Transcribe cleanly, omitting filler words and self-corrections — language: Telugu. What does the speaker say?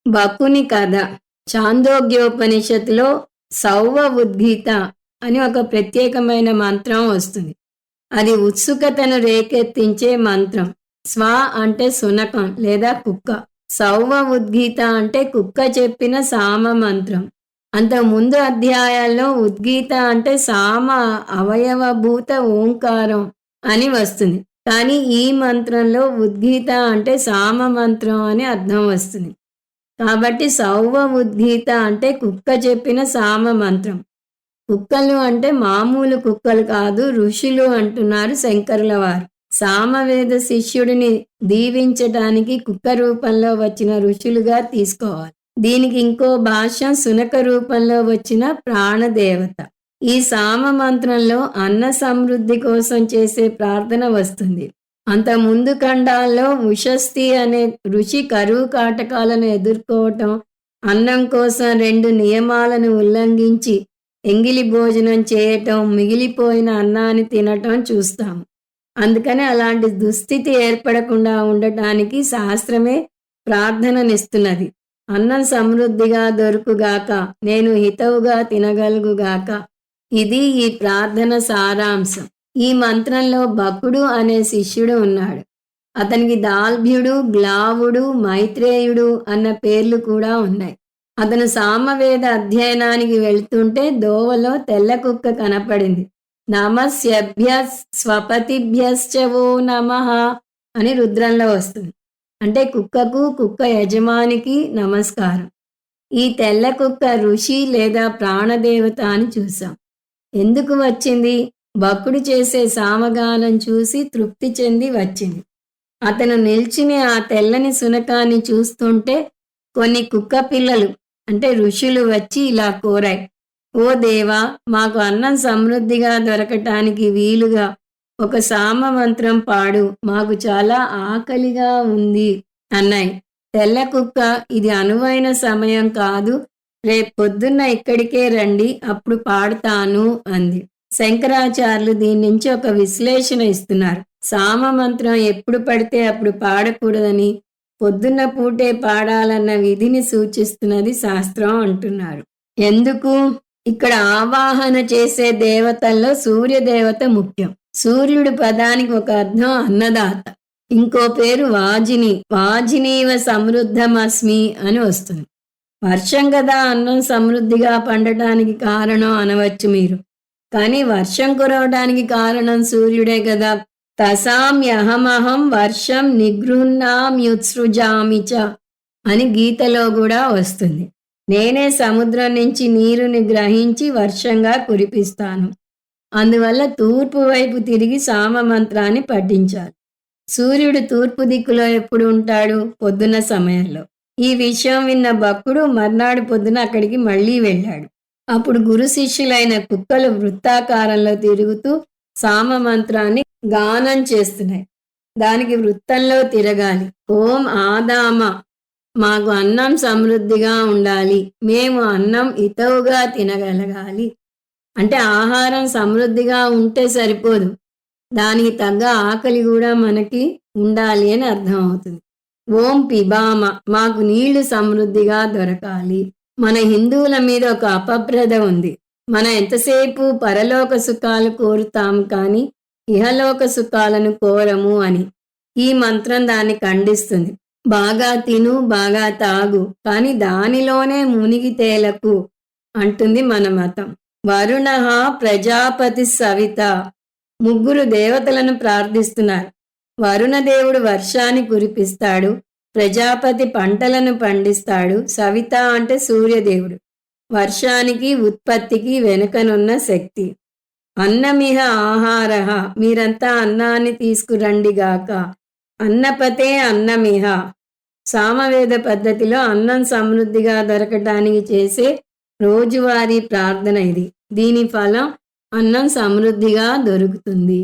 బకుని కథ. చాందోగ్యోపనిషత్తులో సౌవ ఉద్గీత అని ఒక ప్రత్యేకమైన మంత్రం వస్తుంది. అది ఉత్సుకతను రేకెత్తించే మంత్రం. స్వ అంటే సునకం లేదా కుక్క. సౌవ ఉద్గీత అంటే కుక్క చెప్పిన సామ మంత్రం. అంత ముందు అధ్యాయాల్లో ఉద్గీత అంటే సామ అవయవభూత ఓంకారం అని వస్తుంది. కానీ ఈ మంత్రంలో ఉద్గీత అంటే సామ మంత్రం అని అర్థం వస్తుంది. కాబట్టి సౌవ ఉద్గీత అంటే కుక్క చెప్పిన సామ మంత్రం. కుక్కలు అంటే మామూలు కుక్కలు కాదు, ఋషులు అంటున్నారు శంకరుల వారు. సామవేద శిష్యుడిని దీవించటానికి కుక్క రూపంలో వచ్చిన ఋషులుగా తీసుకోవాలి. దీనికి ఇంకో భాష సునక రూపంలో వచ్చిన ప్రాణదేవత. ఈ సామ మంత్రంలో అన్న సమృద్ధి కోసం చేసే ప్రార్థన వస్తుంది. అంత ముందు ఖండాల్లో ఉషస్థి అనే ఋషి కరువు కాటకాలను ఎదుర్కోవటం, అన్నం కోసం 2 నియమాలను ఉల్లంఘించి ఎంగిలి భోజనం చేయటం, మిగిలిపోయిన అన్నాన్ని తినటం చూస్తాము. అందుకని అలాంటి దుస్థితి ఏర్పడకుండా ఉండటానికి శాస్త్రమే ప్రార్థననిస్తున్నది. అన్నం సమృద్ధిగా దొరుకుగాక, నేను హితవుగా తినగలుగుగాక. ఇది ఈ ప్రార్థన సారాంశం. ఈ మంత్రంలో బకుడు అనే శిష్యుడు ఉన్నాడు. అతనికి దాల్భ్యుడు, గ్లావుడు, మైత్రేయుడు అన్న పేర్లు కూడా ఉన్నాయి. అతను సామవేద అధ్యయనానికి వెళ్తుంటే దోవలో తెల్ల కుక్క కనపడింది. నమస్యభ్య స్వపతిభ్యశ్చవో నమః అని రుద్రంలో వస్తుంది. అంటే కుక్కకు, కుక్క యజమానికి నమస్కారం. ఈ తెల్ల కుక్క ఋషి లేదా ప్రాణదేవత అని చూసాం. ఎందుకు వచ్చింది? బకుడు చేసే సామగానం చూసి తృప్తి చెంది వచ్చింది. అతను నిల్చుని ఆ తెల్లని సునకాన్ని చూస్తుంటే కొన్ని కుక్క పిల్లలు అంటే ఋషులు వచ్చి ఇలా కోరాయి, ఓ దేవా, మాకు అన్నం సమృద్ధిగా దొరకటానికి వీలుగా ఒక సామ మంత్రం పాడు, మాకు చాలా ఆకలిగా ఉంది అన్నాయి. తెల్ల కుక్క, ఇది అనువైన సమయం కాదు, రేపొద్దున్న ఇక్కడికే రండి, అప్పుడు పాడతాను అంది. శంకరాచార్యులు దీని నుంచి ఒక విశ్లేషణ ఇస్తున్నారు. సామ మంత్రం ఎప్పుడు పడితే అప్పుడు పాడకూడదని, పొద్దున్న పూటే పాడాలన్న విధిని సూచిస్తున్నది శాస్త్రం అంటున్నారు. ఎందుకు? ఇక్కడ ఆవాహన చేసే దేవతల్లో సూర్యదేవత ముఖ్యం. సూర్యుడు పదానికి ఒక అర్థం అన్నదాత, ఇంకో పేరు వాజిని. వాజినీవ సమృద్ధమస్మి అని వస్తుంది. వర్షం కదా అన్నం సమృద్ధిగా పండటానికి కారణం అనవచ్చు మీరు. కానీ వర్షం కురవడానికి కారణం సూర్యుడే కదా. తసామ్యహమహం వర్షం నిగృహ్ణామ్యుత్సృజామిచ అని గీతలో కూడా వస్తుంది. నేనే సముద్రం నుంచి నీరుని గ్రహించి వర్షంగా కురిపిస్తాను. అందువల్ల తూర్పు వైపు తిరిగి సామ మంత్రాన్ని పఠించాలి. సూర్యుడు తూర్పు దిక్కులో ఎప్పుడు ఉంటాడు? పొద్దున సమయంలో. ఈ విషయం విన్న భక్తుడు మర్నాడు పొద్దున అక్కడికి మళ్ళీ వెళ్ళాడు. అప్పుడు గురు శిష్యులైన కుక్కలు వృత్తాకారంలో తిరుగుతూ సామ మంత్రాన్ని గానం చేస్తున్నాయి. దానికి వృత్తంలో తిరగాలి. ఓం ఆదామ, మాకు అన్నం సమృద్ధిగా ఉండాలి, మేము అన్నం హితవుగా తినగలగాలి. అంటే ఆహారం సమృద్ధిగా ఉంటే సరిపోదు, దానికి తగ్గ ఆకలి కూడా మనకి ఉండాలి అని అర్థం అవుతుంది. ఓం పిబామ, మాకు నీళ్లు సమృద్ధిగా దొరకాలి. మన హిందువుల మీద ఒక అపప్రద ఉంది. మనం ఎంతసేపు పరలోక సుఖాలు కోరుతాము కానీ ఇహలోక సుఖాలను కోరము అని. ఈ మంత్రం దాన్ని ఖండిస్తుంది. బాగా తిను, బాగా తాగు, కానీ దానిలోనే మునిగి తేలకు అంటుంది మన మతం. వరుణ ప్రజాపతి సవిత, 3 దేవతలను ప్రార్థిస్తున్నారు. వరుణదేవుడు వర్షాన్ని కురిపిస్తాడు, ప్రజాపతి పంటలను పండిస్తాడు, సవిత అంటే సూర్యదేవుడు వర్షానికి ఉత్పత్తికి వెనుకనున్న శక్తి. అన్నమిహ ఆహారః, మీరంతా అన్నాన్ని తీసుకురండిగాక. అన్నపతే అన్నమిహ. సామవేద పద్ధతిలో అన్నం సమృద్ధిగా దొరకటానికి చేసే రోజువారీ ప్రార్థన ఇది. దీని ఫలం అన్నం సమృద్ధిగా దొరుకుతుంది.